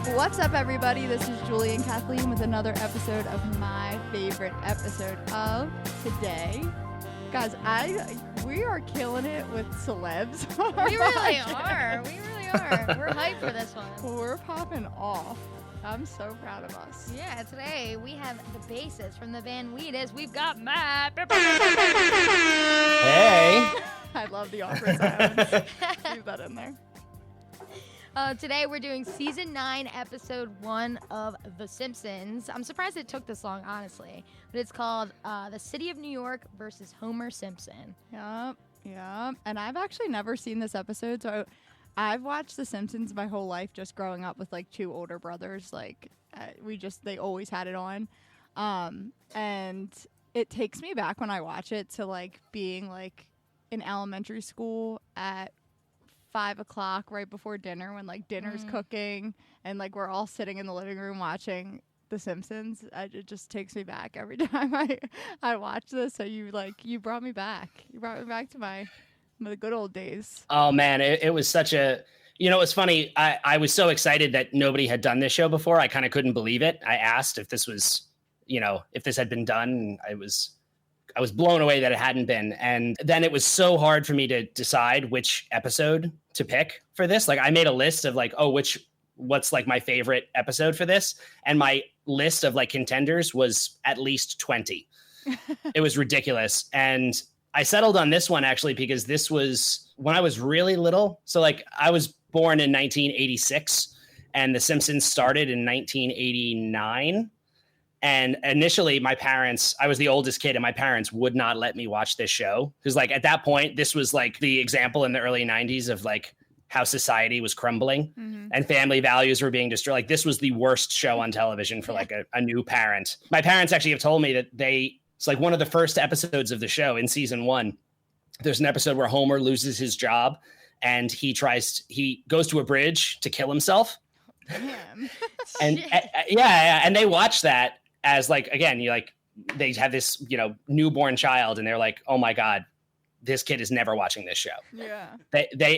What's up, everybody? This is Julie and Kathleen with another episode of my favorite episode of today. Guys, we are killing it with celebs. We really are. We really are. We're hyped for this one. We're popping off. I'm so proud of us. Yeah, today we have the bassist from the band Wheatus. We've got Matt. Hey. I love the awkward silence. Leave that in there. Today we're doing season 9, episode 1 of The Simpsons. I'm surprised it took this long, honestly. But it's called The City of New York versus Homer Simpson. Yep. And I've actually never seen this episode, so I've watched The Simpsons my whole life, just growing up with like two older brothers. Like they always had it on, and it takes me back when I watch it to like being like in elementary school at 5 o'clock right before dinner, when like dinner's cooking and like we're all sitting in the living room watching The Simpsons. It just takes me back every time I watch this. So you brought me back. You brought me back to the good old days. Oh man, it was such a, it's funny. I was so excited that nobody had done this show before. I kind of couldn't believe it. I asked if this was, if this had been done. And I was blown away that it hadn't been. And then it was so hard for me to decide which episode to pick for this. Like I made a list of like, what's like my favorite episode for this. And my list of like contenders was at least 20. It was ridiculous. And I settled on this one actually, because this was when I was really little. So like I was born in 1986 and The Simpsons started in 1989. And initially I was the oldest kid and my parents would not let me watch this show. Because like at that point, this was like the example in the early 90s of like how society was crumbling and family values were being destroyed. Like this was the worst show on television for like a new parent. My parents actually have told me that it's like one of the first episodes of the show in season 1. There's an episode where Homer loses his job and he goes to a bridge to kill himself. Damn. And and they watch that as like, again, they have this, newborn child and they're like, oh my God, this kid is never watching this show. Yeah.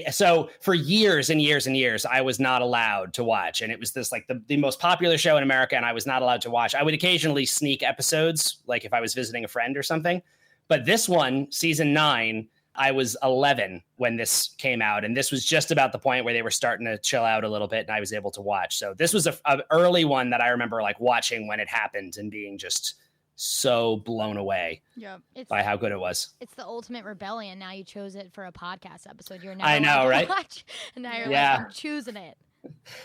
So for years and years and years, I was not allowed to watch. And it was this like the most popular show in America. And I was not allowed to watch. I would occasionally sneak episodes, like if I was visiting a friend or something. But this one, season 9, I was 11 when this came out. And this was just about the point where they were starting to chill out a little bit and I was able to watch. So this was an early one that I remember like watching when it happened and being just so blown away by how good it was. It's the ultimate rebellion. Now you chose it for a podcast episode. You're now I know, right? Watch, and now you're like, I'm choosing it.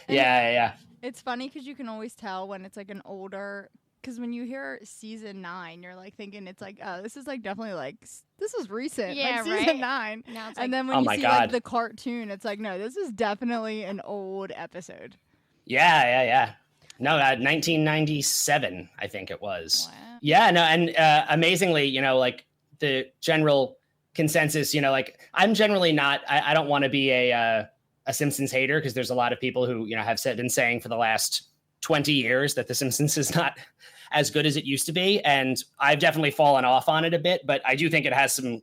Yeah. It's funny because you can always tell when it's like an older, because when you hear season 9, you're like thinking it's like, oh, this is like definitely like, this is recent. Yeah, like season 9. Now it's and like, then when you see like the cartoon, it's like, no, this is definitely an old episode. Yeah. No, 1997, I think it was. Wow. Yeah, no, and amazingly, like the general consensus, like I'm generally not, I don't want to be a Simpsons hater because there's a lot of people who, have been saying for the last 20 years that The Simpsons is not as good as it used to be. And I've definitely fallen off on it a bit, but I do think it has some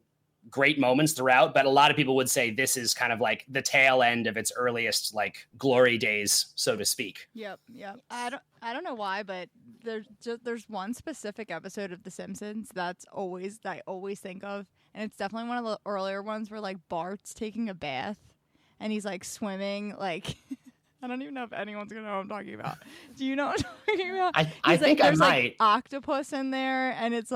great moments throughout. But a lot of people would say this is kind of like the tail end of its earliest like glory days, so to speak. Yep. I don't know why, but there's one specific episode of The Simpsons that I always think of, and it's definitely one of the earlier ones where like Bart's taking a bath and he's like swimming like. I don't even know if anyone's gonna know what I'm talking about. Do you know what I'm talking about? I think I might. Like octopus in there, and it's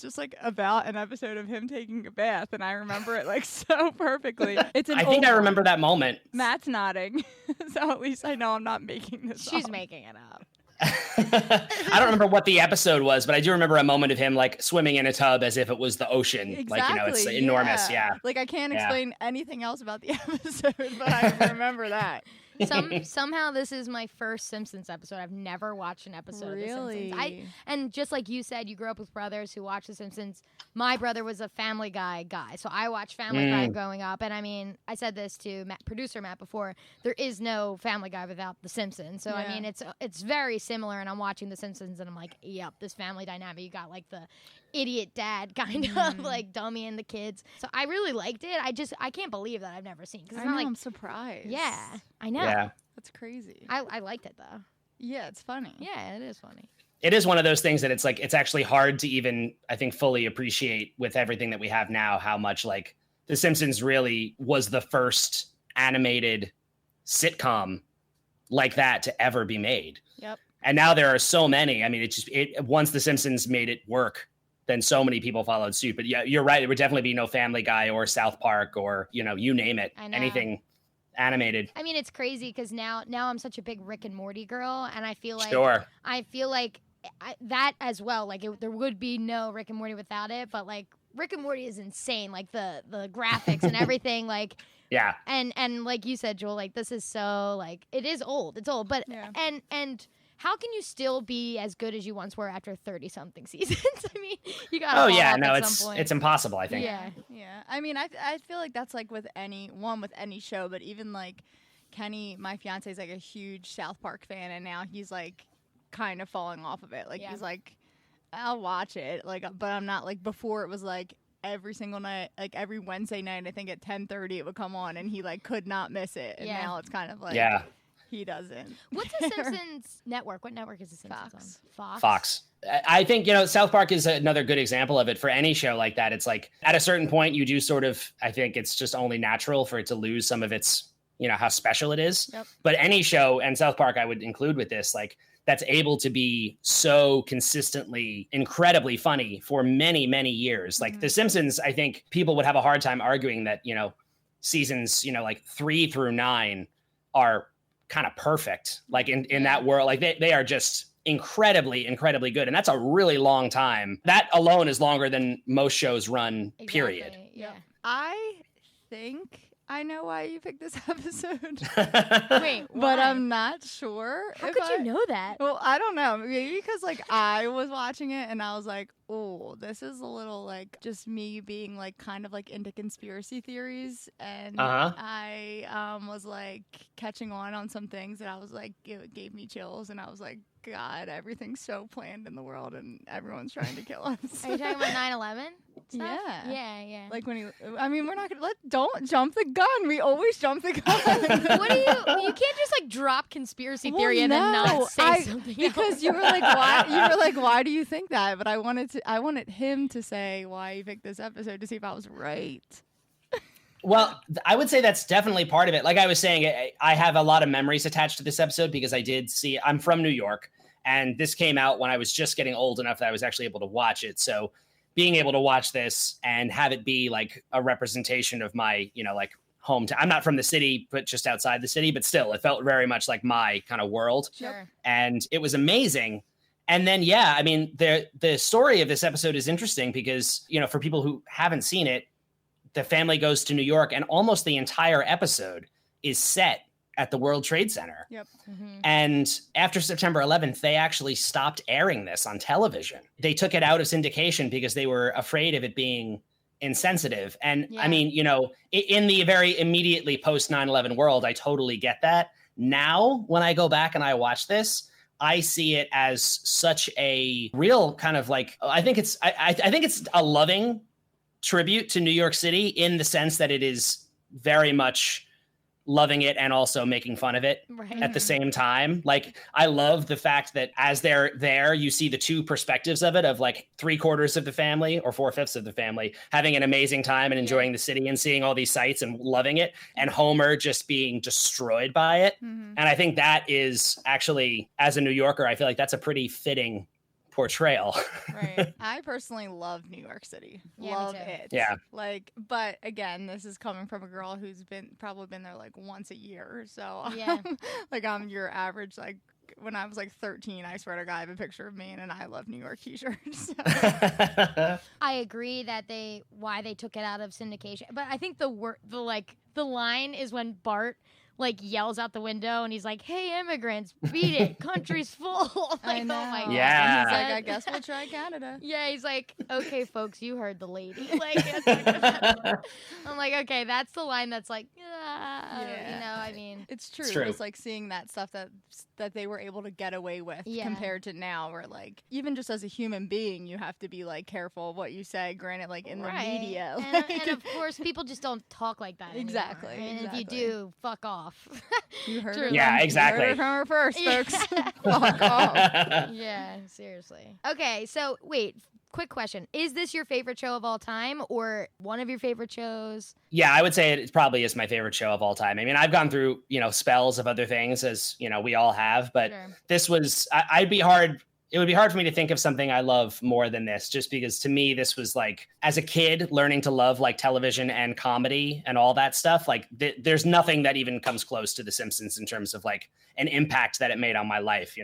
just like about an episode of him taking a bath, and I remember it like so perfectly. I think I remember that moment. Matt's nodding, so at least I know I'm not making this. She's making it up. I don't remember what the episode was, but I do remember a moment of him like swimming in a tub as if it was the ocean. Exactly, like, it's enormous. Yeah. Like I can't explain anything else about the episode, but I remember that. Somehow this is my first Simpsons episode. I've never watched an episode of The Simpsons. And just like you said, you grew up with brothers who watched The Simpsons. My brother was a Family Guy guy, so I watched Family Guy growing up. And I mean, I said this to producer Matt before, there is no Family Guy without The Simpsons. So I mean, it's very similar, and I'm watching The Simpsons and I'm like, yep, this family dynamic. You got like the idiot dad kind of like dummy and the kids. So I really liked it. I can't believe that I've never seen. I know, I'm surprised. Yeah, I know. Yeah. That's crazy. I liked it though. Yeah, it's funny. Yeah, it is funny. It is one of those things that it's like, it's actually hard to even, I think, fully appreciate with everything that we have now, how much like The Simpsons really was the first animated sitcom like that to ever be made. Yep. And now there are so many. I mean, once The Simpsons made it work, then so many people followed suit. But yeah, you're right. It would definitely be no Family Guy or South Park or, you name it, anything animated. I mean, it's crazy because now I'm such a big Rick and Morty girl, and I feel like that as well. Like there would be no Rick and Morty without it, but like Rick and Morty is insane. Like the graphics and everything. Like yeah, and like you said, Joel, like this is so like it is old. It's old, but and. How can you still be as good as you once were after 30-something seasons? I mean, you got. Oh yeah, no, it's impossible. I think. Yeah. I mean, I feel like that's like with any show, but even like Kenny, my fiance, is like a huge South Park fan, and now he's like kind of falling off of it. Like he's like, I'll watch it, like, but I'm not like before. It was like every single night, like every Wednesday night, I think at 10:30 it would come on, and he like could not miss it. And now it's kind of like he doesn't. What's the Simpsons network? What network is the Simpsons on? Fox. I think, South Park is another good example of it. For any show like that, it's like at a certain point you do sort of, I think it's just only natural for it to lose some of its, how special it is. Yep. But any show, and South Park I would include with this, like that's able to be so consistently incredibly funny for many, many years. Like The Simpsons, I think people would have a hard time arguing that, seasons, like 3 through 9 are kind of perfect, like in that world. Like they are just incredibly good, and that's a really long time. That alone is longer than most shows run. Exactly. Period. Yeah. I think I know why you picked this episode. Wait, but I'm not sure. How could you know that? Well, I don't know. Maybe because like I was watching it and I was like, oh, this is a little like just me being like kind of like into conspiracy theories, and I was like catching on some things that I was like, it gave me chills, and I was like, God, everything's so planned in the world and everyone's trying to kill us. Are you talking about 9/11? Yeah. Like when we're not gonna don't jump the gun. We always jump the gun. What do you can't just like drop conspiracy theory and then not say something because else. you were like, why do you think that? But I wanted him to say why he picked this episode to see if I was right. Well, I would say that's definitely part of it. Like I was saying, I have a lot of memories attached to this episode because I'm from New York, and this came out when I was just getting old enough that I was actually able to watch it. So being able to watch this and have it be like a representation of my, like hometown. I'm not from the city, but just outside the city, but still it felt very much like my kind of world. Sure. And it was amazing. And then, I mean, the story of this episode is interesting because, for people who haven't seen it, the family goes to New York and almost the entire episode is set at the World Trade Center. Yep. Mm-hmm. And after September 11th, they actually stopped airing this on television. They took it out of syndication because they were afraid of it being insensitive. And I mean, in the very immediately post 9/11 world, I totally get that. Now, when I go back and I watch this, I see it as such a real kind of like, I think it's a loving tribute to New York City in the sense that it is very much loving it and also making fun of it at the same time. Like, I love the fact that as they're there, you see the two perspectives of it, of like 3/4 of the family or 4/5 of the family having an amazing time and enjoying the city and seeing all these sights and loving it, and Homer just being destroyed by it. Mm-hmm. And I think that is actually, as a New Yorker, I feel like that's a pretty fitting portrayal. Right. I personally love New York City. Love it. Yeah. Like, but again, this is coming from a girl who's probably been there like once a year. So like I'm your average, like when I was like 13, I swear to God, I have a picture of me in an I Love New York t-shirt. So. I agree that why they took it out of syndication. But I think the line is when Bart like yells out the window and he's like, "Hey, immigrants, beat it! Country's full!" Like, I know. oh my God. Yeah. And he's like, I guess we'll try Canada. Yeah, he's like, "Okay, folks, you heard the lady." Like, I'm like, okay, that's the line that's like, I mean, it's true. It's true. It's like seeing that stuff that they were able to get away with compared to now, where like even just as a human being, you have to be like careful of what you say. Granted, like in the media, and of course, people just don't talk like that anymore. Exactly. And if you do, fuck off. off. You heard True. it. Yeah, from- exactly. You heard it from her first, Yeah. folks. Fuck off. Yeah, seriously. Okay, so wait, quick question. Is this your favorite show of all time or one of your favorite shows? Yeah, I would say it probably is my favorite show of all time. I mean, I've gone through, spells of other things, as, we all have, but Sure. this was, it would be hard for me to think of something I love more than this, just because to me, this was like, as a kid, learning to love like television and comedy and all that stuff. Like there's nothing that even comes close to The Simpsons in terms of like an impact that it made on my life,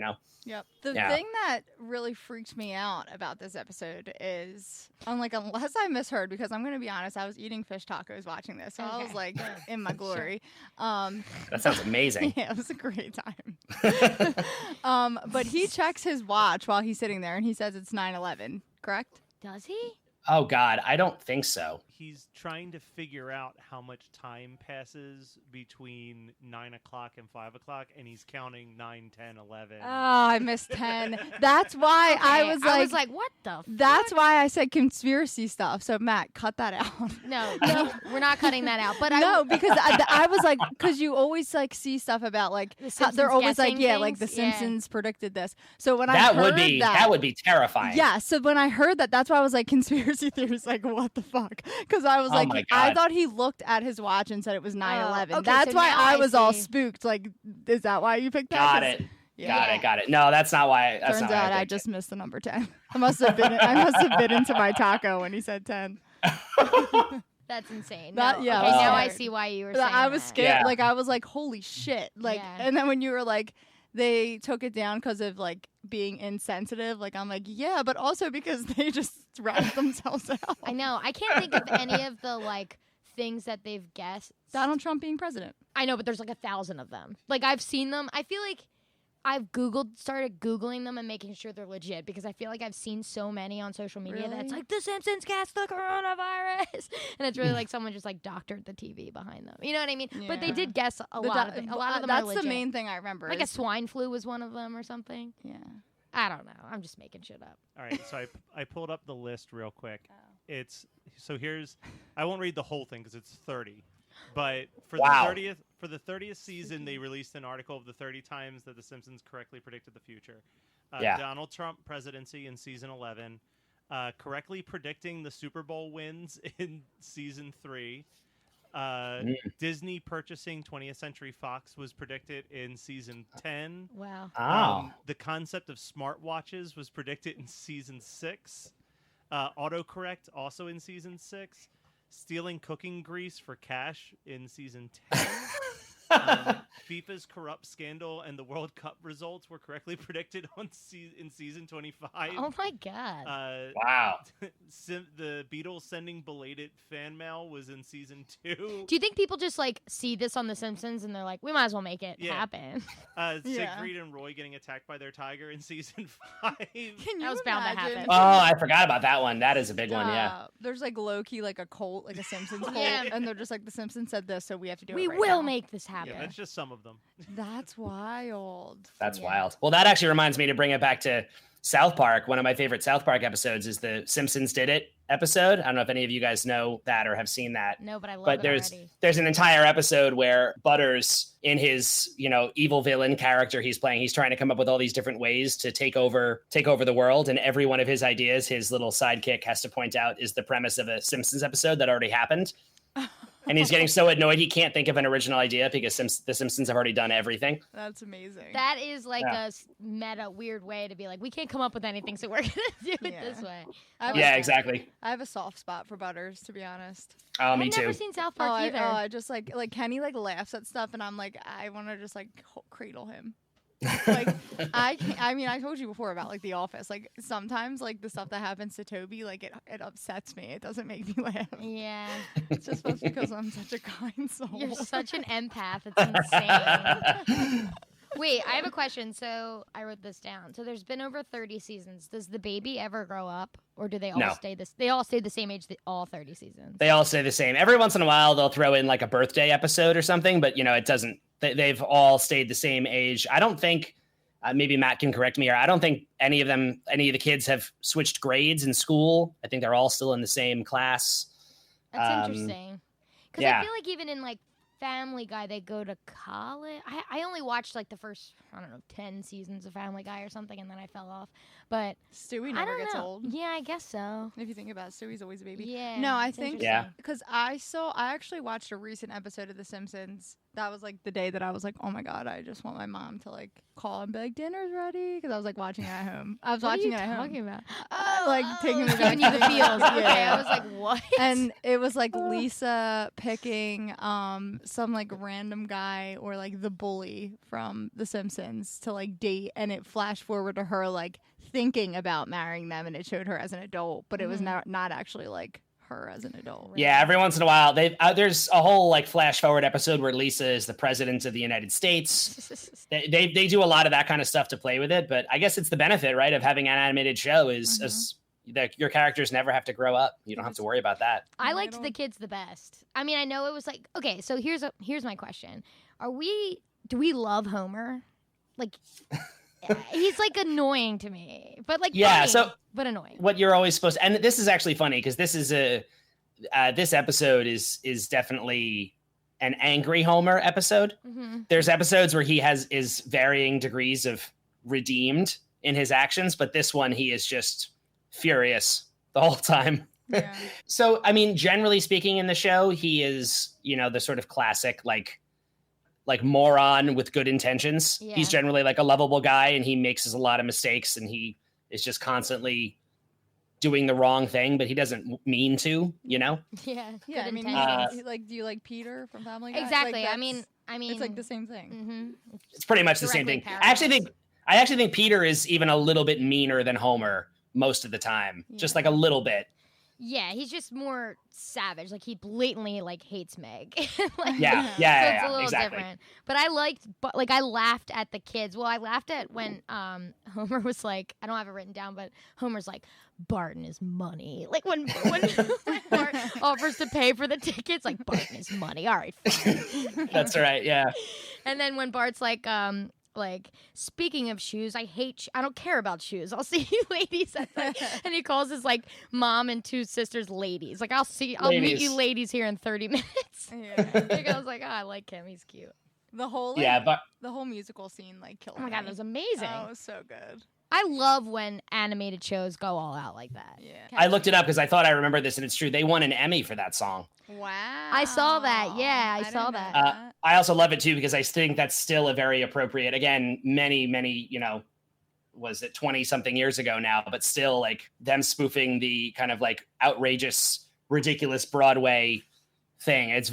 Yep. The Yeah. thing that really freaks me out about this episode is, unless I misheard, because I'm going to be honest, I was eating fish tacos watching this, so I was Okay. like in my glory. That sounds amazing. Yeah, it was a great time. But he checks his watch while he's sitting there, and he says it's 9:11. Correct? Does he? Oh God, I don't think so. He's trying to figure out how much time passes between 9 o'clock and 5 o'clock, and he's counting 9, 10, 11. Oh, I missed 10. That's why I Okay, was like, what the that's fuck? why I said conspiracy stuff. So Matt, cut that out. No, we're not cutting that out. But No, because I was like, because you always like see stuff about like The how Simpsons they're always like, guessing yeah, like the things? Yeah. Simpsons predicted this. So when I That heard would be terrifying. yeah. So when I heard that, that's why I was like, conspiracy theories, like what the fuck? Because I was Oh like, my I God. thought he looked at his watch and said it was 9/11. okay, That's so why now I I was all see. spooked. Like, is that why you picked that? Got 'Cause- it. Yeah. Got it. No, that's not why. That's Turns not why out I picked just missed the number 10. I must have bit into my taco when he said 10. That's insane. That- No, yeah, okay, I was now I scared. see why you were saying I was that. scared. Yeah. Like I was like, holy shit. Like, Yeah. and then when you were like, they took it down because of like being insensitive. Like I'm like, yeah, but also because they just ratted themselves out. I know. I can't think of any of the like things that they've guessed. Donald Trump being president. I know, but there's like 1,000 of them. Like I've seen them. I feel like I've started Googling them and making sure they're legit because I feel like I've seen so many on social media that's Really? like The Simpsons guessed the coronavirus, and it's really like someone just like doctored the TV behind them. You know what I mean? But they Yeah. did guess a lot of them. A lot of them are That's legit. the main thing I remember. Like a is- swine flu was one of them or something. yeah. I don't know. I'm just making shit up. All right, so I pulled up the list real quick. Oh. I won't read the whole thing because it's 30. But for Wow. the 30th season, they released an article of the 30 times that The Simpsons correctly predicted the future. Yeah. Donald Trump presidency in season 11, correctly predicting the Super Bowl wins in season 3. Disney purchasing 20th Century Fox was predicted in season 10. Wow. Oh. The concept of smartwatches was predicted in season 6. Autocorrect also in season 6. Stealing cooking grease for cash in season 10. FIFA's corrupt scandal and the World Cup results were correctly predicted in season 25. Oh my god. Wow. The Beatles sending belated fan mail was in season 2. Do you think people just like see this on The Simpsons and they're like, we might as well make it Yeah. happen? Yeah. Siegfried and Roy getting attacked by their tiger in season 5. Can you That was bound to imagine? happen. Oh, I forgot about that one. That is a big one. Yeah. There's like low key like a cult, like a Simpsons cult, Yeah. and they're just like the Simpsons said this, so we have to do We it. right will now. make this happen. Yeah, that's just some of them. That's wild. That's Yeah. wild. Well, that actually reminds me to bring it back to South Park. One of my favorite South Park episodes is the Simpsons Did It episode. I don't know if any of you guys know that or have seen that. No, but I love But it there's already. there's an entire episode where Butters, in his evil villain character he's playing, he's trying to come up with all these different ways to take over the world, and every one of his ideas, his little sidekick has to point out, is the premise of a Simpsons episode that already happened. And he's getting so annoyed he can't think of an original idea because the Simpsons have already done everything. That's amazing. That is like Yeah. a meta weird way to be like, we can't come up with anything, so we're gonna do it Yeah. this way. I have Yeah, a- exactly. I have a soft spot for Butters, to be honest. Oh, me I've too. never seen South Park either. I just like Kenny like laughs at stuff, and I'm like, I want to just like cradle him. Like I can't, I mean, I told you before about like The Office. Like sometimes like the stuff that happens to Toby, like it upsets me. It doesn't make me laugh. Yeah, It's just supposed because I'm such a kind soul. you're such an empath. It's insane. Wait, I have a question. So I wrote this down. So there's been over 30 seasons. Does the baby ever grow up, or do they all No. stay this? They all stay the same age. All 30 seasons. They all say the same. Every once in a while, they'll throw in like a birthday episode or something, but it doesn't. They've all stayed the same age. I don't think. Maybe Matt can correct me here. I don't think any of the kids have switched grades in school. I think they're all still in the same class. That's interesting. Because yeah. I feel like even in like Family Guy, they go to college. I only watched like the first, 10 seasons of Family Guy or something, and then I fell off. But Stewie never gets old. Yeah, I guess so. If you think about it, Stewie's always a baby. Yeah. No, I think Yeah. because I actually watched a recent episode of The Simpsons. That was like the day that I was like, oh my god, I just want my mom to like call and be like, dinner's ready, because I was like watching it at home. I was watching it at home. What are you talking Oh, about? like taking me back Giving you to the feels. Yeah. Okay, I was like, what? And it was like Lisa picking some like random guy or like the bully from The Simpsons to like date, and it flashed forward to her like thinking about marrying them, and it showed her as an adult, but it was not actually like her as an adult. Right? Yeah, every once in a while, there's a whole like flash forward episode where Lisa is the president of the United States. they do a lot of that kind of stuff to play with it, but I guess it's the benefit, right, of having an animated show is that your characters never have to grow up. You don't have to worry about that. I liked the kids the best. I mean, I know it was like, okay, so here's my question: do we love Homer? Like, he's like annoying to me, but like funny, but annoying. What you're always supposed to, and this is actually funny because this is this episode is definitely an angry Homer episode. There's episodes where he is varying degrees of redeemed in his actions, but this one he is just furious the whole time. Yeah. So, I mean, generally speaking in the show, he is, the sort of classic, like moron with good intentions. Yeah. He's generally like a lovable guy, and he makes a lot of mistakes, and he is just constantly doing the wrong thing, but he doesn't mean to, Yeah. Yeah, I mean, intentions. do you like Peter from Family Guy? Exactly. Like, I mean, it's like the same thing. It's pretty much the same Directly thing. parallels. I actually think Peter is even a little bit meaner than Homer most of the time, just like a little bit. Yeah, he's just more savage. Like, he blatantly like hates Meg. Like, Yeah, so it's a little exactly. different. But I laughed at the kids. Well, I laughed at when Homer was like, I don't have it written down, but Homer's like, Barton is money. Like when Bart offers to pay for the tickets, like, Barton is money. All right, fine. That's right. Yeah. And then when Bart's like, speaking of shoes, I don't care about shoes. I'll see you ladies at and he calls his like mom and two sisters ladies. Like, I'll meet you ladies here in 30 minutes. Yeah. Like, I was like, oh, I like him. He's cute. The whole the whole musical scene like killed me. Oh my god, it was amazing. Oh, it was so good. I love when animated shows go all out like that. Yeah. I looked it up because I thought I remembered this, and it's true. They won an Emmy for that song. Wow. I saw that. Yeah, I saw didn't know that. I also love it too because I think that's still a very appropriate. Again, many, was it 20 something years ago now, but still like them spoofing the kind of like outrageous, ridiculous Broadway thing. It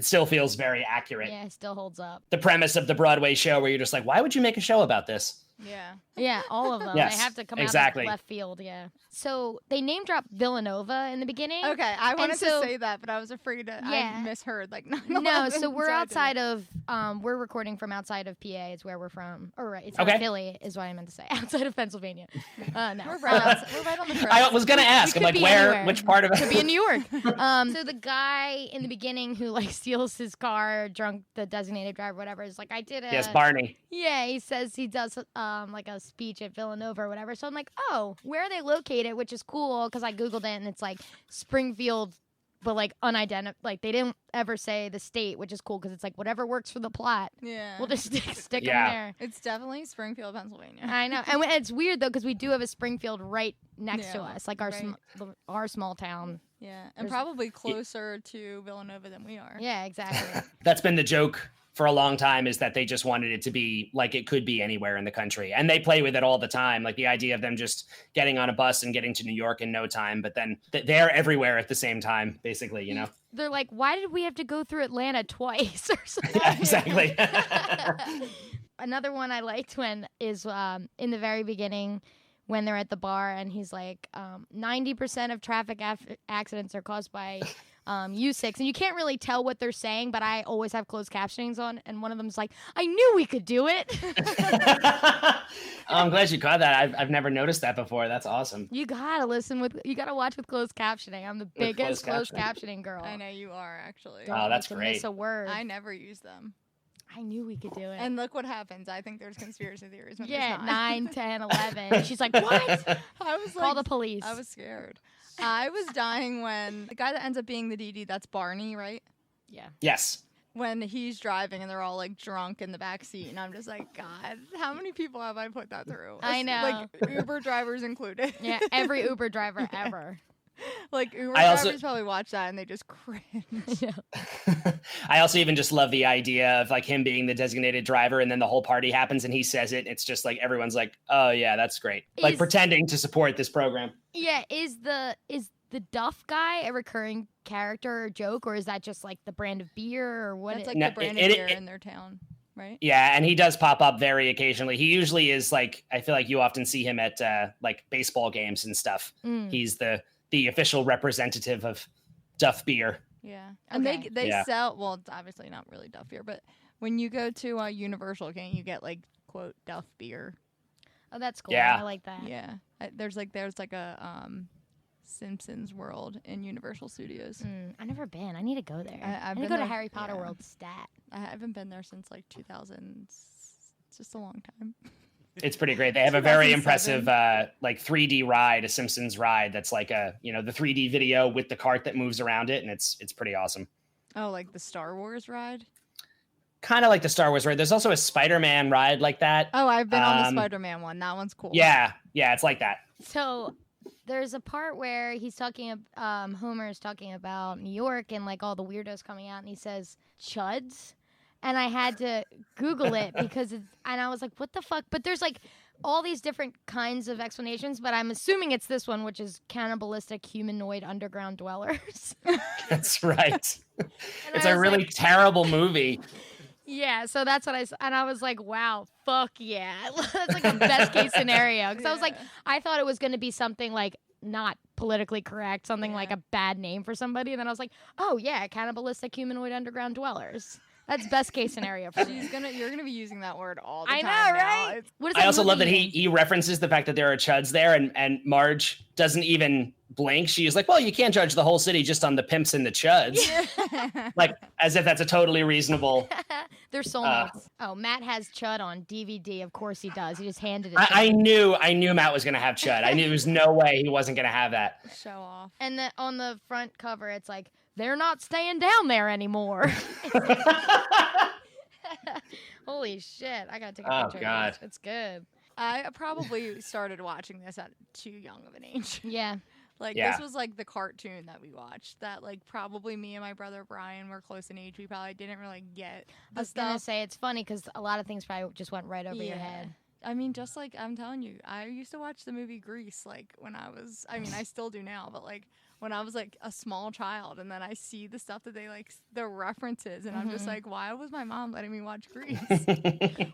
still feels very accurate. Yeah, it still holds up. The premise of the Broadway show where you're just like, why would you make a show about this? Yeah. Yeah, all of them. Yes, They have to come exactly. out of left field. Yeah. So they name dropped Villanova in the beginning. Okay, I wanted so- to say that, but I was afraid I misheard. Like, 9/11, No, so we're I outside didn't. of we're recording from outside of PA. It's where we're from. Or right, it's Okay. not Philly is what I meant to say. Outside of Pennsylvania. No. We're right on the track. I was gonna ask. We I'm like, could be where? anywhere. Which part of it? Could be in New York. So the guy in the beginning who like steals his car, drunk, the designated driver, whatever, is like, I did a Yes, Barney. Yeah, he says he does like a speech at Villanova or whatever. So I'm like, oh, where are they located? Which is cool because I googled it and it's like Springfield, but like unidentified. Like they didn't ever say the state, which is cool because it's like whatever works for the plot. Yeah. We'll just stick Yeah. them there. It's definitely Springfield, Pennsylvania. I know, and it's weird though because we do have a Springfield right next to Yeah, us, like our small town. Yeah, and There's- probably closer to Villanova than we are. Yeah, exactly. That's been the joke for a long time, is that they just wanted it to be like it could be anywhere in the country. And they play with it all the time. Like the idea of them just getting on a bus and getting to New York in no time, but then they're everywhere at the same time, basically, They're like, why did we have to go through Atlanta twice or something? Yeah, exactly. Another one I liked is in the very beginning when they're at the bar and he's like, 90% of traffic accidents are caused by U6, and you can't really tell what they're saying, but I always have closed captionings on, and one of them's like, I knew we could do it. I'm glad you caught that. I've never noticed that before. That's awesome. You gotta watch with closed captioning. I'm the biggest closed captioning girl. I know you are, actually. Oh, that's to great. miss a word. I never use them. I knew we could do it. And look what happens. I think there's conspiracy theories. When yeah, there's not. 9, 10, 11. And she's like, what? I was Call like, the police. I was scared. I was dying when the guy that ends up being the DD, that's Barney, right? Yeah. Yes. when he's driving and they're all like drunk in the back seat, and I'm just like, God, how many people have I put that through? I know. Like Uber drivers included. Yeah, every Uber driver ever. Like Uber I also- drivers probably watch that and they just cringe. I also even just love the idea of like him being the designated driver, and then the whole party happens and he says it. And it's just like everyone's like, "Oh yeah, that's great." Like pretending to support this program. Yeah, is the Duff guy a recurring character or joke, or is that just like the brand of beer or what? It's like No, the brand of beer in their town, right? Yeah, and he does pop up very occasionally. He usually is like, I feel like you often see him at like baseball games and stuff. He's the official representative of Duff beer. Yeah, and Okay. they sell, well, it's obviously not really Duff beer, but when you go to Universal, can't you get like quote Duff beer? Oh, that's cool. Yeah. I like that. Yeah, there's like a Simpsons World in Universal Studios. I've never been. I need to go there. I've I need been to go to there, Harry Potter yeah. World stat. I haven't been there since like 2000. It's just a long time. It's pretty great. They have a very 2007. impressive like 3D ride, a Simpsons ride that's like a, the 3D video with the cart that moves around it, and it's pretty awesome. Oh, like the Star Wars ride? Kind of like the Star Wars ride. There's also a Spider-Man ride like that. Oh, I've been on the Spider-Man one. That one's cool. Yeah, it's like that. So there's a part where he's talking, Homer is talking about New York and like all the weirdos coming out, and he says chuds, and I had to Google it because and I was like, what the fuck? But there's like all these different kinds of explanations, but I'm assuming it's this one, which is cannibalistic humanoid underground dwellers. That's right. It's I a was really like- terrible movie. Yeah, so that's what and I was like, wow, fuck yeah. That's like the best case scenario. Because I was like, I thought it was going to be something like not politically correct, something like a bad name for somebody. And then I was like, oh yeah, cannibalistic humanoid underground dwellers. That's best case scenario for me. You're gonna be using that word all the I time. know, now. right? It's- What is I that also love movie that even? he references the fact that there are chuds there, and Marge doesn't even blink. She's like, well, you can't judge the whole city just on the pimps and the chuds. Like, as if that's a totally reasonable. They're soulmates. Oh, Matt has Chud on DVD. Of course he does. He just handed it. I knew Matt was going to have chud. I knew there was no way he wasn't going to have that. Show off. And on the front cover, it's like, they're not staying down there anymore. Holy shit. I got to take a picture God. of this. It's good. I probably started watching this at too young of an age. Yeah. Like Yeah. this was like the cartoon that we watched. That like probably me and my brother Brian were close in age. We probably didn't really get I the was going to stuff. say, it's funny because a lot of things probably just went right over your head. I mean, just like I'm telling you, I used to watch the movie Grease like when I was. I mean, I still do now, but like when I was like a small child, and then I see the stuff that they like the references, and I'm just like, why was my mom letting me watch Grease?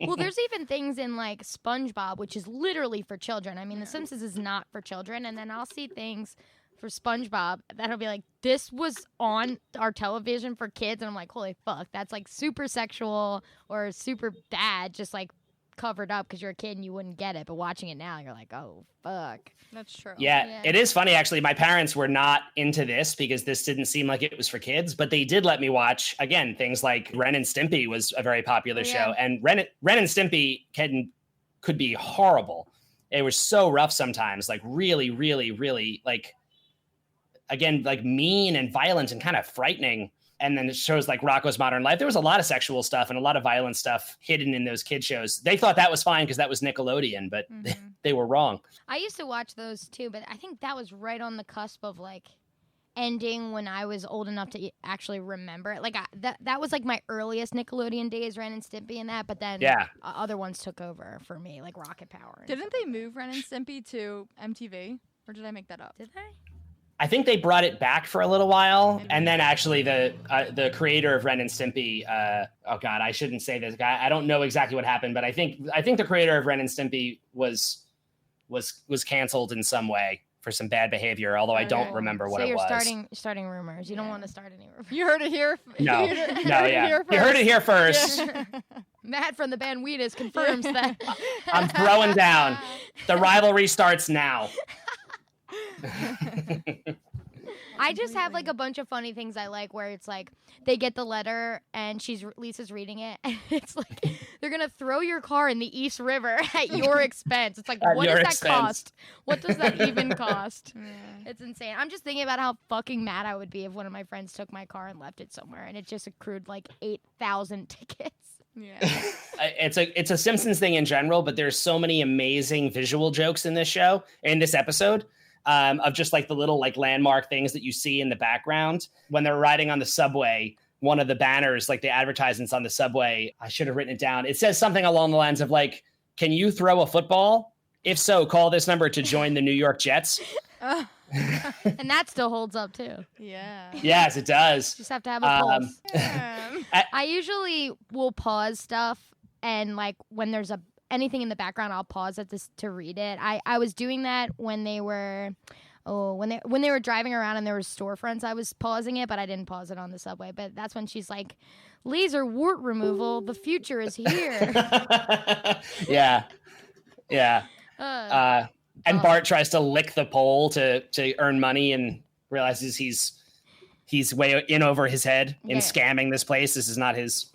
Well, there's even things in like SpongeBob, which is literally for children. I mean, The Simpsons is not for children. And then I'll see things for SpongeBob that'll be like, this was on our television for kids. And I'm like, holy fuck, that's like super sexual or super bad, just like covered up because you're a kid and you wouldn't get it. But watching it now, you're like, oh, fuck. That's true. Yeah, it is funny, actually. My parents were not into this because this didn't seem like it was for kids, but they did let me watch, again, things like Ren and Stimpy was a very popular show. And Ren and Stimpy could be horrible. They were so rough sometimes, like really, really, really, like, again, like mean and violent and kind of frightening. And then shows like Rocko's Modern Life. There was a lot of sexual stuff and a lot of violent stuff hidden in those kid shows. They thought that was fine because that was Nickelodeon, but they were wrong. I used to watch those too, but I think that was right on the cusp of like ending when I was old enough to actually remember it. Like that was like my earliest Nickelodeon days, Ren and Stimpy and that, but then other ones took over for me, like Rocket Power. Didn't they move Ren and Stimpy to MTV? Or did I make that up? Did they? I think they brought it back for a little while, and then actually the creator of Ren and Stimpy, oh god, I shouldn't say this guy. I don't know exactly what happened, but I think the creator of Ren and Stimpy was canceled in some way for some bad behavior. Although I don't remember what it was. So you're starting rumors. You don't want to start any rumors. You heard it here. No, You heard it here first. Yeah. Matt from the band Wheatus confirms that. I'm throwing down. The rivalry starts now. I just have like a bunch of funny things I like where it's like they get the letter and Lisa's reading it and it's like they're gonna throw your car in the East River at your expense. It's like what does that cost? What does that even cost? It's insane. I'm just thinking about how fucking mad I would be if one of my friends took my car and left it somewhere and it just accrued like 8,000 tickets. Yeah. It's a Simpsons thing in general, but there's so many amazing visual jokes in this episode. Of just like the little like landmark things that you see in the background when they're riding on the subway. One of the banners, like the advertisements on the subway, I should have written it down. It says something along the lines of like, "Can you throw a football? If so, call this number to join the New York Jets." And that still holds up too. Yeah. Yes, it does. Just have to have a pulse. Yeah. I usually will pause stuff and like when there's anything in the background, I'll pause it to read it. I was doing that when they were when they were driving around and there were storefronts. I was pausing it, but I didn't pause it on the subway. But that's when she's like, "Laser wart removal. The future is here." Yeah. And Bart tries to lick the pole to earn money and realizes he's way in over his head in scamming this place. This is not his.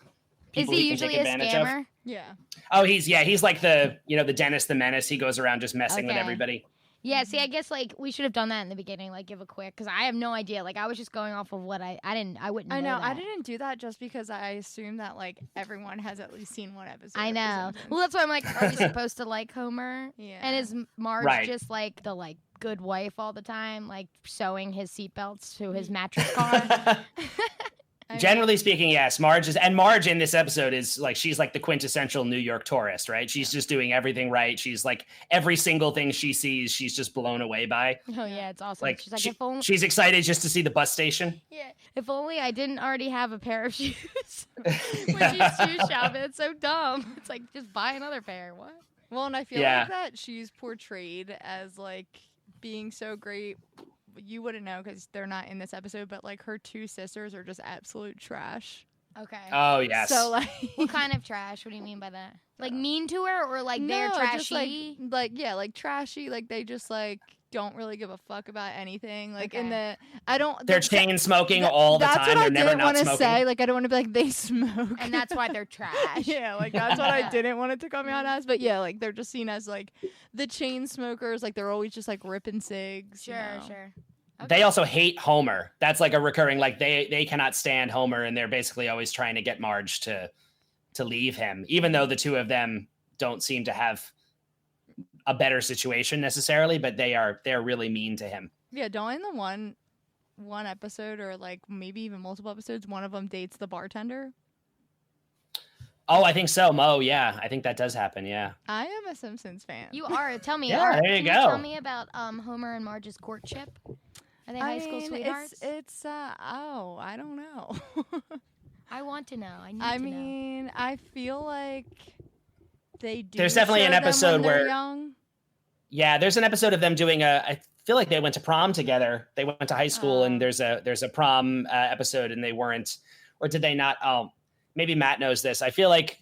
Is he usually a scammer? Of. Yeah. Oh, he's like the Dennis the Menace. He goes around just messing with everybody. Yeah, see, I guess like we should have done that in the beginning, like give a quick, because I have no idea. Like I was just going off of what I wouldn't know. I know, that. I didn't do that just because I assume that like everyone has at least seen one episode. I know. Well, that's why I'm like, are we supposed to like Homer? Yeah. And is Marge just like the like good wife all the time, like sewing his seatbelts to his mattress car? Generally speaking, yes. Marge in this episode is like, she's like the quintessential New York tourist, right? She's just doing everything right. She's like every single thing she sees, she's just blown away by. Oh yeah, it's awesome. Like she's like, if only she's excited just to see the bus station. Yeah, if only I didn't already have a pair of shoes when she's shoe shopping. It's so dumb. It's like just buy another pair. What? Well, and I feel like that she's portrayed as like being so great. You wouldn't know because they're not in this episode, but like her two sisters are just absolute trash. Okay. Oh yes. So like, what kind of trash? What do you mean by that? Like mean to her, or like they're trashy? Just like trashy. Like they just like don't really give a fuck about anything. Like They're chain smoking all the time. That's what I didn't want to say. Like I don't want to be like they smoke, and that's why they're trash. Yeah, like that's what I didn't want it to come out as. But yeah, like they're just seen as like the chain smokers. Like they're always just like ripping cigs. Sure. Okay. They also hate Homer. That's like a recurring, like they cannot stand Homer, and they're basically always trying to get Marge to leave him, even though the two of them don't seem to have a better situation necessarily, but they're really mean to him. Yeah, don't in the one episode, or like maybe even multiple episodes, one of them dates the bartender. Oh, I think so, Mo. Yeah, I think that does happen. Yeah, I am a Simpsons fan. You are. Tell me. Yeah, there you go. Tell me about Homer and Marge's courtship. Are they high school sweethearts? It's I don't know. I want to know. I mean, I feel like they do. There's definitely an episode where young. Yeah, there's an episode of them doing I feel like they went to prom together. They went to high school, and there's a prom episode, and they weren't, or did they not? Oh, maybe Matt knows this. I feel like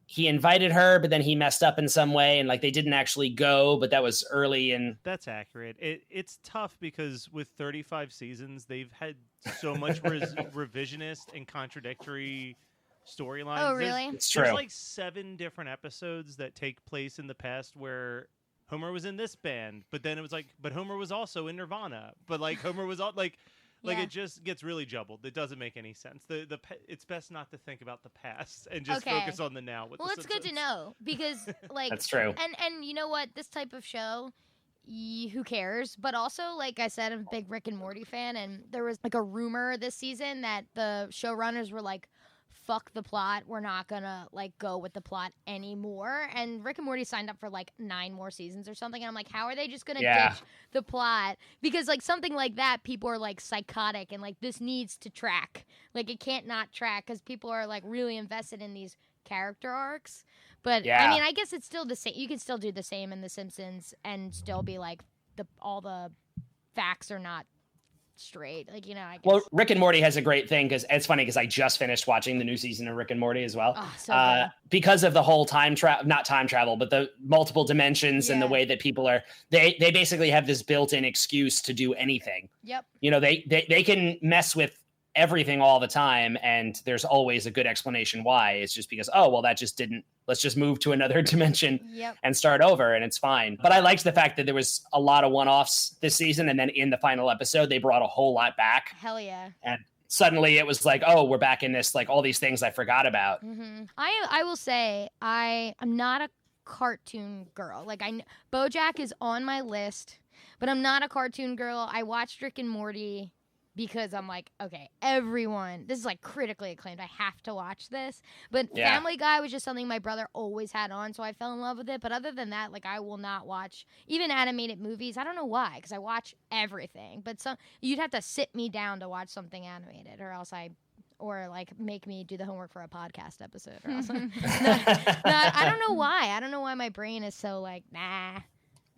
he invited her, but then he messed up in some way, and like they didn't actually go, but that was early. And that's accurate. It's tough because with 35 seasons, they've had so much revisionist and contradictory storylines. Oh, really? It's true. There's like 7 different episodes that take place in the past where Homer was in this band, but then it was like, but Homer was also in Nirvana, but like Homer was all like. Like it just gets really jumbled. It doesn't make any sense. It's best not to think about the past and just focus on the now. Well, it's good to know because like that's true. And you know what? This type of show, who cares? But also, like I said, I'm a big Rick and Morty fan, and there was like a rumor this season that the showrunners were like, fuck the plot. We're not gonna like go with the plot anymore. And Rick and Morty signed up for like 9 more seasons or something. And I'm like, how are they just gonna ditch the plot? Because like something like that, people are like psychotic and like this needs to track. Like it can't not track because people are like really invested in these character arcs. But I mean, I guess it's still the same. You can still do the same in The Simpsons and still be like all the facts are not straight. Like, I guess. Well, Rick and Morty has a great thing because it's funny because I just finished watching the new season of Rick and Morty as well. Oh, so good. Because of the whole not time travel, but the multiple dimensions and the way that people are, they basically have this built-in excuse to do anything. Yep. They can mess with everything all the time, and there's always a good explanation why. It's just because, let's just move to another dimension and start over, and it's fine. But I liked the fact that there was a lot of one-offs this season, and then in the final episode, they brought a whole lot back. Hell yeah. And suddenly it was like, oh, we're back in this, like all these things I forgot about. Mm-hmm. I will say I'm not a cartoon girl. Like BoJack is on my list, but I'm not a cartoon girl. I watched Rick and Morty because I'm like, okay, this is like critically acclaimed. I have to watch this. But Family Guy was just something my brother always had on, so I fell in love with it. But other than that, like, I will not watch even animated movies. I don't know why, because I watch everything. But you'd have to sit me down to watch something animated, or like make me do the homework for a podcast episode, or else. I don't know why. I don't know why my brain is so like, nah.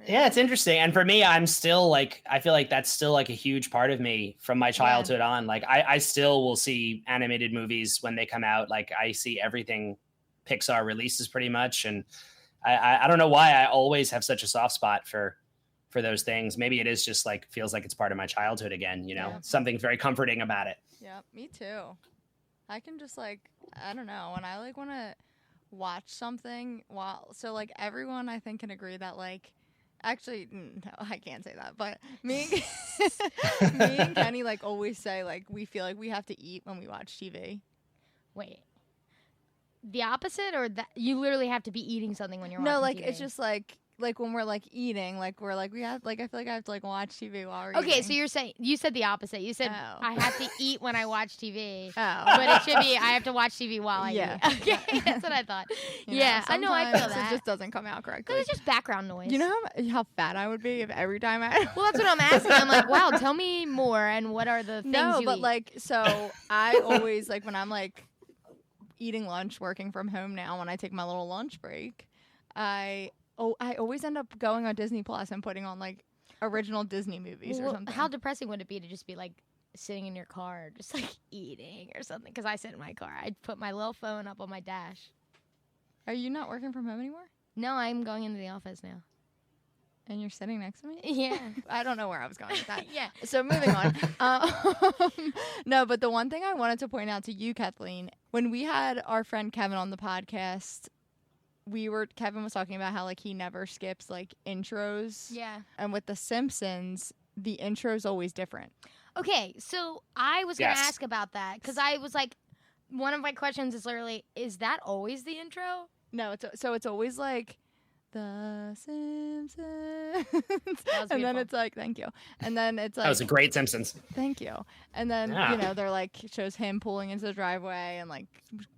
Yeah, it's interesting. And for me, I'm still like, I feel like that's still like a huge part of me from my childhood on. Like I still will see animated movies when they come out. Like I see everything Pixar releases pretty much. And I don't know why I always have such a soft spot for those things. Maybe it is just like, feels like it's part of my childhood again, something very comforting about it. Yeah, me too. I can just like, I don't know, when I like want to watch something so like everyone I think can agree that like, actually, no, I can't say that. But me and Kenny like always say like we feel like we have to eat when we watch TV. Wait, the opposite, or that you literally have to be eating something when you're watching? No, like TV? it's just like when we're like eating, like we're like we have like I feel like I have to like watch TV while we're eating. Okay, so you said the opposite. You said I have to eat when I watch TV. Oh, but it should be I have to watch TV while I eat. Okay, that's what I thought. I know I feel that. It just doesn't come out correctly. It's just background noise. You know how fat I would be if every time I. Well, that's what I'm asking. I'm like, wow, tell me more. And what are the things you eat? Like so I always like when I'm like eating lunch, working from home now. When I take my little lunch break, I always end up going on Disney Plus and putting on like original Disney movies or something. How depressing would it be to just be like sitting in your car, just like eating or something? Because I sit in my car. I'd put my little phone up on my dash. Are you not working from home anymore? No, I'm going into the office now. And you're sitting next to me? Yeah. I don't know where I was going with that. Yeah. So moving on. No, but the one thing I wanted to point out to you, Kathleen, when we had our friend Kevin on the podcast, Kevin was talking about how like he never skips like intros. Yeah. And with the Simpsons, the intro is always different. Okay, so I was going to ask about that because I was like, one of my questions is literally, is that always the intro? No, it's always like The Simpsons. And then it's like, thank you. And then it's like, that was a great Simpsons. Thank you. And then, they're like, shows him pulling into the driveway and like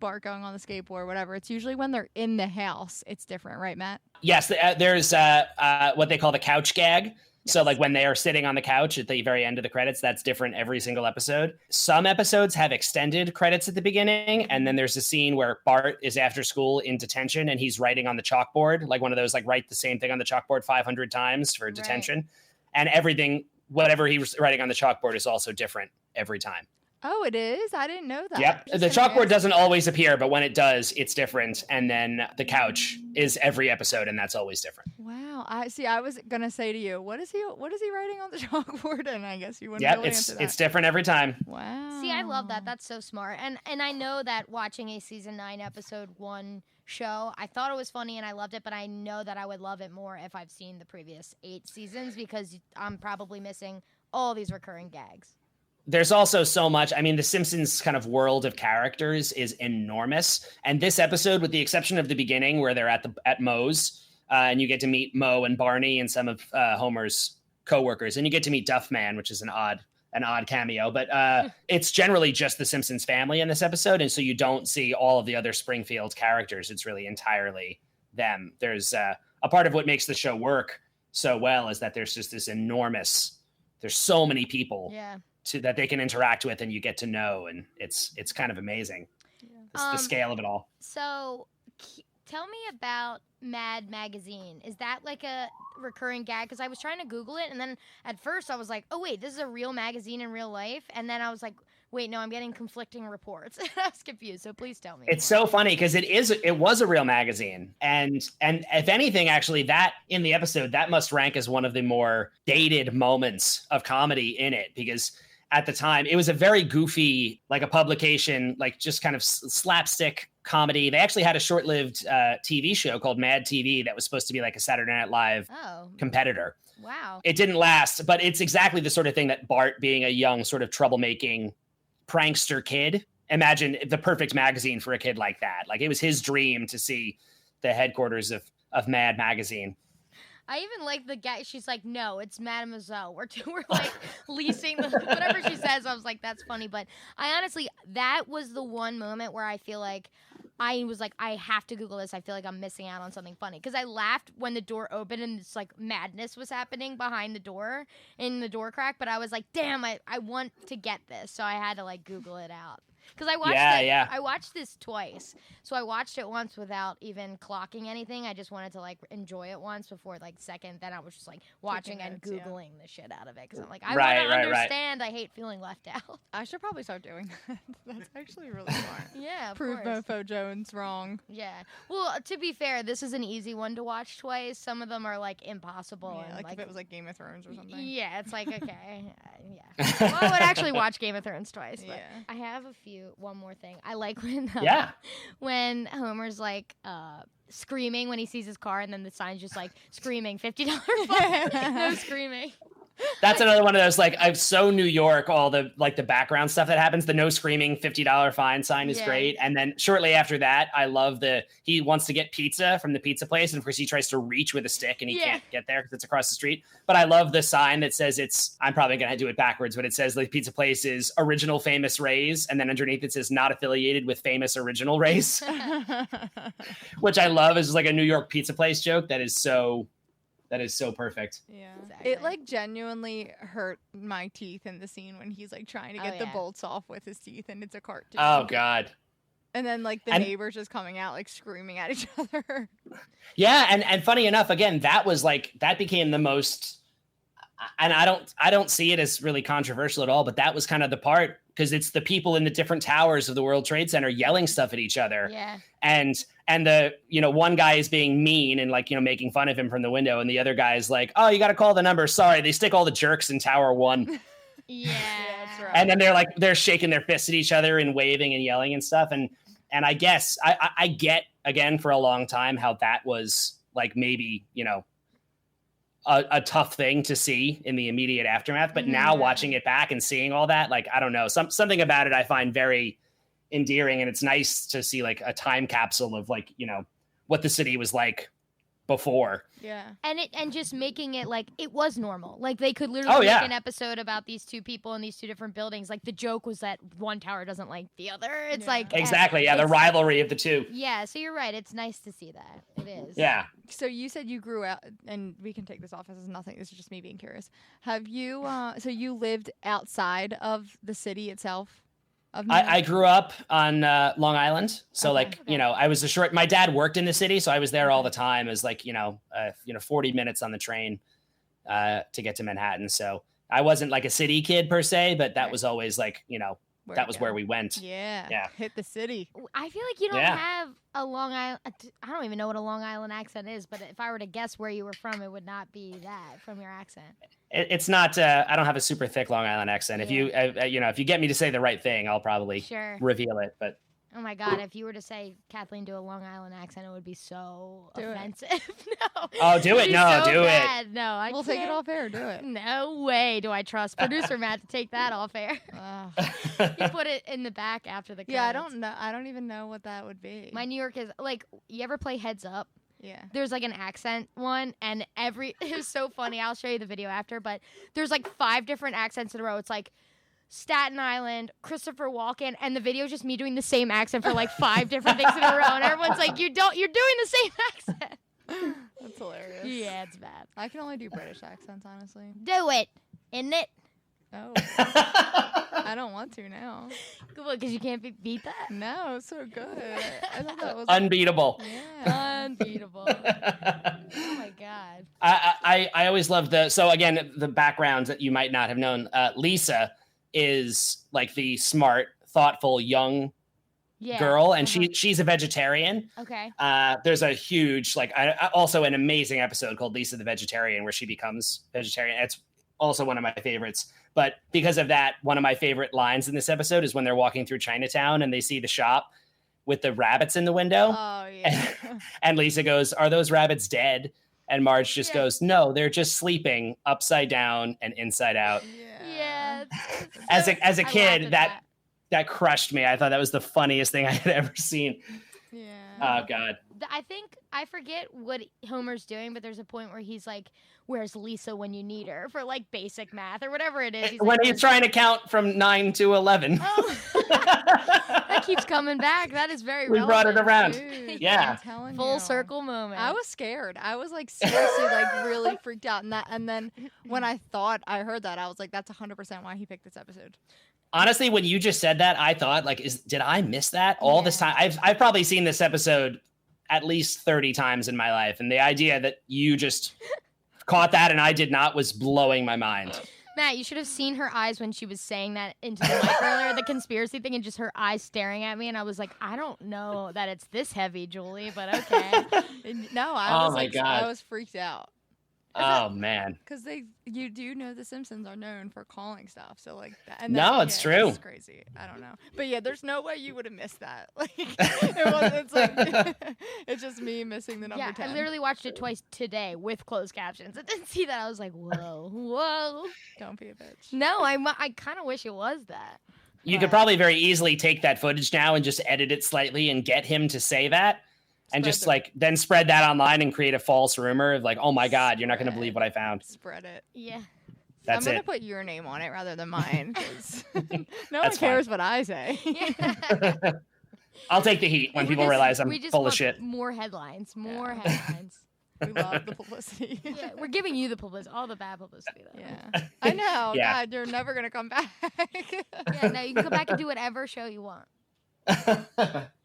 Bart going on the skateboard, whatever. It's usually when they're in the house. It's different, right, Matt? Yes. There's what they call the couch gag. Yes. So like when they are sitting on the couch at the very end of the credits, that's different every single episode. Some episodes have extended credits at the beginning. And then there's a scene where Bart is after school in detention and he's writing on the chalkboard, like one of those, like write the same thing on the chalkboard 500 times for detention. And everything, whatever he was writing on the chalkboard is also different every time. Oh, it is? I didn't know that. Yep. The chalkboard doesn't always appear, but when it does, it's different. And then the couch is every episode, and that's always different. Wow. I was gonna say to you, what is he writing on the chalkboard? And I guess you wouldn't really answer that. It's different every time. Wow. See, I love that. That's so smart. And I know that watching a season 9, episode 1 show, I thought it was funny and I loved it, but I know that I would love it more if I've seen the previous 8 seasons because I'm probably missing all these recurring gags. There's also so much. I mean, the Simpsons kind of world of characters is enormous. And this episode, with the exception of the beginning where they're at Moe's, and you get to meet Moe and Barney and some of Homer's coworkers, and you get to meet Duffman, which is an odd cameo. But it's generally just the Simpsons family in this episode, and so you don't see all of the other Springfield characters. It's really entirely them. There's a part of what makes the show work so well is that there's just this enormous. There's so many people. Yeah. That they can interact with and you get to know, and it's kind of amazing. The scale of it all. So Tell me about Mad Magazine. Is that like a recurring gag? Because I was trying to Google it, and then at first I was like, oh, wait, this is a real magazine in real life? And then I was like, wait, no, I'm getting conflicting reports. I was confused, so please tell me. It's so funny because it was a real magazine. And if anything, actually, that in the episode, that must rank as one of the more dated moments of comedy in it, because at the time, it was a very goofy, like a publication, like just kind of slapstick comedy. They actually had a short-lived TV show called Mad TV that was supposed to be like a Saturday Night Live competitor. Wow. It didn't last, but it's exactly the sort of thing that Bart, being a young sort of troublemaking prankster kid, imagine the perfect magazine for a kid like that. Like, it was his dream to see the headquarters of Mad Magazine. I even like the guy. She's like, no, it's Mademoiselle. We're like leasing whatever she says. I was like, that's funny. But I honestly, that was the one moment where I feel like I was like, I have to Google this. I feel like I'm missing out on something funny. Because I laughed when the door opened and this like madness was happening behind the door in the door crack. But I was like, damn, I want to get this. So I had to like Google it out. Because I watched I watched this twice. So I watched it once without even clocking anything. I just wanted to like enjoy it once before like second. Then I was just like watching and Googling the shit out of it. Because I'm like, I want to understand. I hate feeling left out. I should probably start doing that. That's actually really smart. Yeah, of Prove course. Mofo Jones wrong. Yeah. Well, to be fair, this is an easy one to watch twice. Some of them are like impossible. Yeah, and, like if it was like Game of Thrones or something. Yeah, it's like, okay. Yeah. Well, I would actually watch Game of Thrones twice. But Yeah. I have one more thing. I like when when Homer's like screaming when he sees his car, and then the sign's just like screaming $50 fine. No screaming. That's another one of those, like, I'm so New York, all the like the background stuff that happens. The no screaming $50 fine sign is great. And then shortly after that, I love he wants to get pizza from the pizza place. And of course he tries to reach with a stick and he can't get there because it's across the street. But I love the sign that says I'm probably going to do it backwards, but it says the pizza place is Original Famous Ray's. And then underneath it says not affiliated with Famous Original Ray's, which I love is like a New York pizza place joke that is so perfect. Yeah. Exactly. It like genuinely hurt my teeth in the scene when he's like trying to get the bolts off with his teeth and it's a cartoon. Oh God. And then like the neighbors just coming out like screaming at each other. Yeah, and funny enough, again, that became the most, and I don't see it as really controversial at all, but that was kind of the part, because it's the people in the different towers of the World Trade Center yelling stuff at each other. Yeah. And the, one guy is being mean and like, making fun of him from the window. And the other guy is like, oh, you got to call the number. Sorry. They stick all the jerks in Tower 1. Yeah, that's right. And then they're shaking their fists at each other and waving and yelling and stuff. And I guess I get, again, for a long time, how that was like maybe, a tough thing to see in the immediate aftermath. But now watching it back and seeing all that, like, I don't know, something about it I find very endearing, and it's nice to see like a time capsule of like, what the city was like before. Yeah. And just making it like it was normal. Like they could literally make an episode about these two people in these two different buildings. Like the joke was that one tower doesn't like the other. It's like exactly, the rivalry of the two. Yeah, so you're right. It's nice to see that. It is. Yeah. So you said you grew out, and we can take this off. This is nothing. This is just me being curious. Have you? So you lived outside of the city itself? I grew up on Long Island. So I was my dad worked in the city. So I was there all the time. It was like, 40 minutes on the train to get to Manhattan. So I wasn't like a city kid per se, but that was always like, that was where we went. Yeah. Hit the city. I feel like you don't have a Long Island. I don't even know what a Long Island accent is, but if I were to guess where you were from, it would not be that from your accent. It's not. I don't have a super thick Long Island accent. If you, if you get me to say the right thing, I'll probably reveal it. But oh my God, if you were to say Kathleen do a Long Island accent, it would be so offensive. No. Oh, do it. No, do bad. it. No, we'll take it off air. Do it. No way do I trust producer Matt to take that off air. You put it in the back after the credits. Yeah, I don't know. I don't even know what that would be. My New York is like, you ever play Heads Up? Yeah. There's like an accent one, and it was so funny. I'll show you the video after, but there's like 5 different accents in a row. It's like Staten Island, Christopher Walken, and the video is just me doing the same accent for like 5 different things in a row, and everyone's like, you're doing the same accent. That's hilarious. Yeah, it's bad. I can only do British accents, honestly. Do it, isn't it? Oh. I don't want to now. Because you can't beat that? No, it's so good. I thought that was unbeatable. Yeah. Unbeatable. Oh my God. I always love so again, the backgrounds that you might not have known. Lisa is like the smart, thoughtful, young girl, and she's a vegetarian. Okay. There's a huge, also an amazing episode called Lisa the Vegetarian where she becomes vegetarian. It's also one of my favorites. But because of that, one of my favorite lines in this episode is when they're walking through Chinatown and they see the shop with the rabbits in the window. Oh, yeah. And Lisa goes, "Are those rabbits dead?" And Marge just goes, "No, they're just sleeping upside down and inside out." Yeah. As a kid, that crushed me. I thought that was the funniest thing I had ever seen. Yeah. Oh, God. I think I forget what Homer's doing, but there's a point where he's like, "Where's Lisa when you need her?" for like basic math or whatever it is. He's trying to count from 9 to 11. Oh. That keeps coming back. That is very relevant. We brought it around. Dude, yeah. I'm telling Full you. circle moment. I was scared. I was like seriously like really freaked out. And then when I heard that, I was like, that's 100% why he picked this episode. Honestly, when you just said that, I thought did I miss that all this time? I've probably seen this episode at least 30 times in my life. And the idea that you just caught that and I did not was blowing my mind. Matt, you should have seen her eyes when she was saying that into the mic earlier, the conspiracy thing, and just her eyes staring at me. And I was like, I don't know that it's this heavy, Julie, but okay. No, I was freaked out. Oh, man. Because you do know the Simpsons are known for calling stuff. So like that. It's true. It's crazy. I don't know. But yeah, there's no way you would have missed that. Like it's like it's just me missing the number 10. I literally watched it twice today with closed captions. I didn't see that. I was like, whoa. Don't be a bitch. No, I kind of wish it was that. You could probably very easily take that footage now and just edit it slightly and get him to say that. And just then spread that online and create a false rumor of like, oh my God, you're not going to believe what I found. Spread it. Yeah. That's I'm going to put your name on it rather than mine. No one That's cares fine. what I say. Yeah. I'll take the heat when people realize I'm full of shit. More headlines. More headlines. We love the publicity. Yeah, we're giving you the publicity, all the bad publicity. Though. Yeah. I know. Yeah. God, you're never going to come back. Yeah, no, you can go back and do whatever show you want.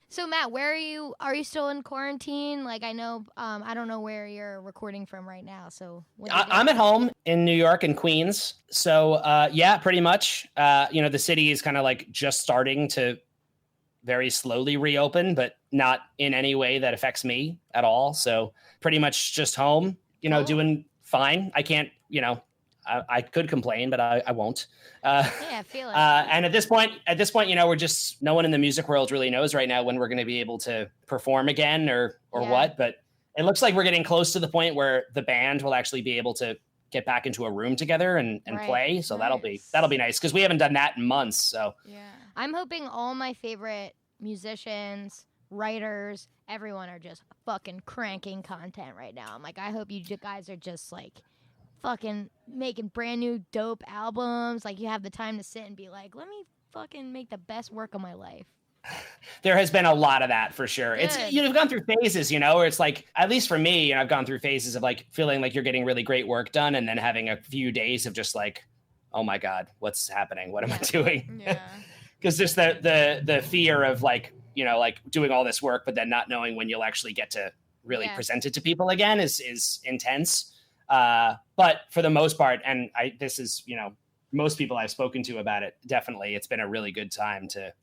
So Matt, where are you? Are you still in quarantine? Like I know, I don't know where you're recording from right now. So I'm at home in New York and Queens. So yeah, pretty much. The city is kind of like just starting to very slowly reopen, but not in any way that affects me at all. So pretty much just home. Doing fine. I can't. I could complain, but I won't. Yeah, I feel it. And at this point, we're just, no one in the music world really knows right now when we're going to be able to perform again or what. But it looks like we're getting close to the point where the band will actually be able to get back into a room together and play. So that'll be nice because we haven't done that in months. So yeah, I'm hoping all my favorite musicians, writers, everyone are just fucking cranking content right now. I'm like, I hope you guys are just like fucking making brand new dope albums. Like you have the time to sit and be like, let me fucking make the best work of my life. There has been a lot of that for sure. Good. It's you've gone through phases, where it's like, at least for me, I've gone through phases of like feeling like you're getting really great work done and then having a few days of just like, oh my God, what's happening? What am I doing? yeah. Because just the fear of like, like doing all this work, but then not knowing when you'll actually get to really present it to people again is intense. But for the most part, and this is, most people I've spoken to about it, definitely, it's been a really good time to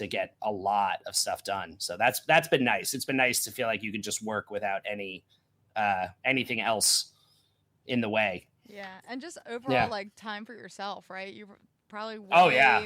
get a lot of stuff done. So that's been nice. It's been nice to feel like you can just work without anything else in the way. Yeah. And just overall, like time for yourself, right? You're probably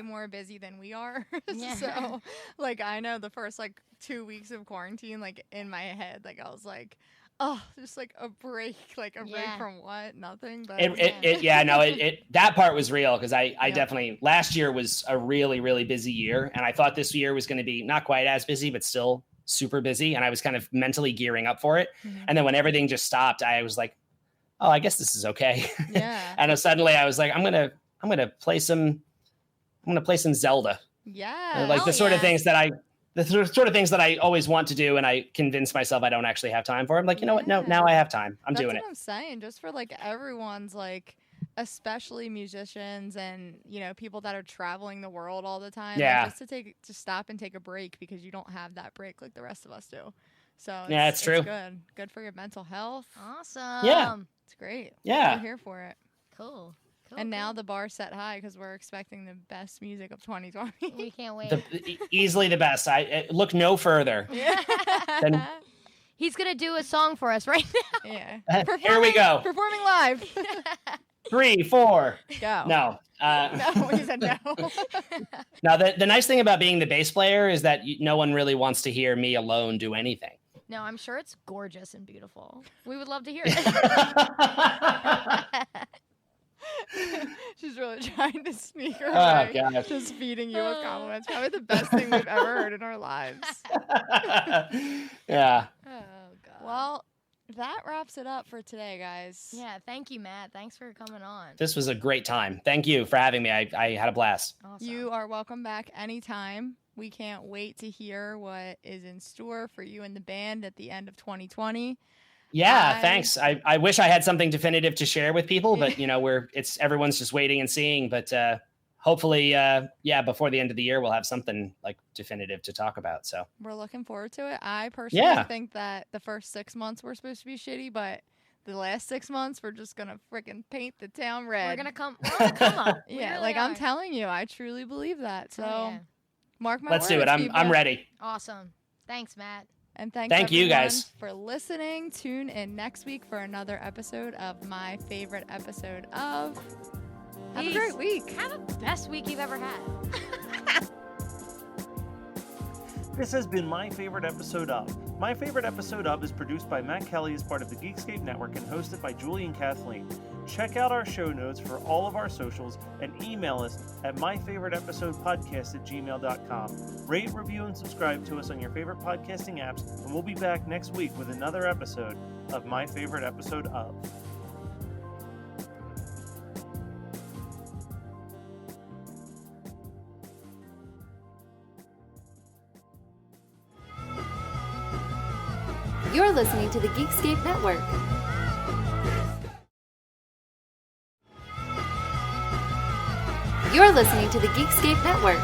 more busy than we are. Yeah. So like, I know the first like 2 weeks of quarantine, like in my head, like I was like, oh, just like a break, break from what? Nothing. But that part was real because I definitely, last year was a really, really busy year. And I thought this year was going to be not quite as busy, but still super busy. And I was kind of mentally gearing up for it. Mm-hmm. And then when everything just stopped, I was like, oh, I guess this is okay. Yeah. And suddenly I was like, I'm going to play some Zelda. Yeah. Like the sort of things that I always want to do, and I convince myself I don't actually have time for. I'm like, you know what? No, now I have time. I'm doing it. That's what I'm saying. Just for like everyone's like especially musicians and, you know, people that are traveling the world all the time. Yeah. Like, to stop and take a break because you don't have that break like the rest of us do. So yeah, it's true. Good for your mental health. Awesome. Yeah. It's great. Yeah. We're here for it. Cool. And now the bar's set high because we're expecting the best music of 2020. We can't wait. Easily the best. I look no further. Than, He's going to do a song for us right now. Yeah. Here we go. Performing live. 3, 4. Go. No. No, he said no. Now, the nice thing about being the bass player is that no one really wants to hear me alone do anything. No, I'm sure it's gorgeous and beautiful. We would love to hear it. She's really trying to sneak her Oh, away. gosh. Just feeding you with compliments. Probably the best thing we've ever heard in our lives. Yeah. Oh, God. Well, that wraps it up for today, guys. Yeah, thank you, Matt. Thanks for coming on. This was a great time. Thank you for having me. I had a blast. Awesome. You are welcome back anytime. We can't wait to hear what is in store for you and the band at the end of 2020. Yeah, thanks. I wish I had something definitive to share with people, but you know, everyone's just waiting and seeing. But hopefully, before the end of the year, we'll have something like definitive to talk about. So we're looking forward to it. I personally think that the first 6 months were supposed to be shitty, but the last 6 months we're just gonna freaking paint the town red. We're gonna come up. Yeah, really like are. I'm telling you, I truly believe that. So mark my let's words. do it. I'm ready. Awesome. Thanks, Matt. And thank you everyone guys for listening. Tune in next week for another episode of my favorite episode of. Have a great week. Have the best week you've ever had. This has been My Favorite Episode Of. My Favorite Episode Of is produced by Matt Kelly as part of the Geekscape Network and hosted by Julie and Kathleen. Check out our show notes for all of our socials and email us at myfavoriteepisodepodcast@gmail.com. Rate, review, and subscribe to us on your favorite podcasting apps, and we'll be back next week with another episode of My Favorite Episode Of. You're listening to the Geekscape Network. You're listening to the Geekscape Network.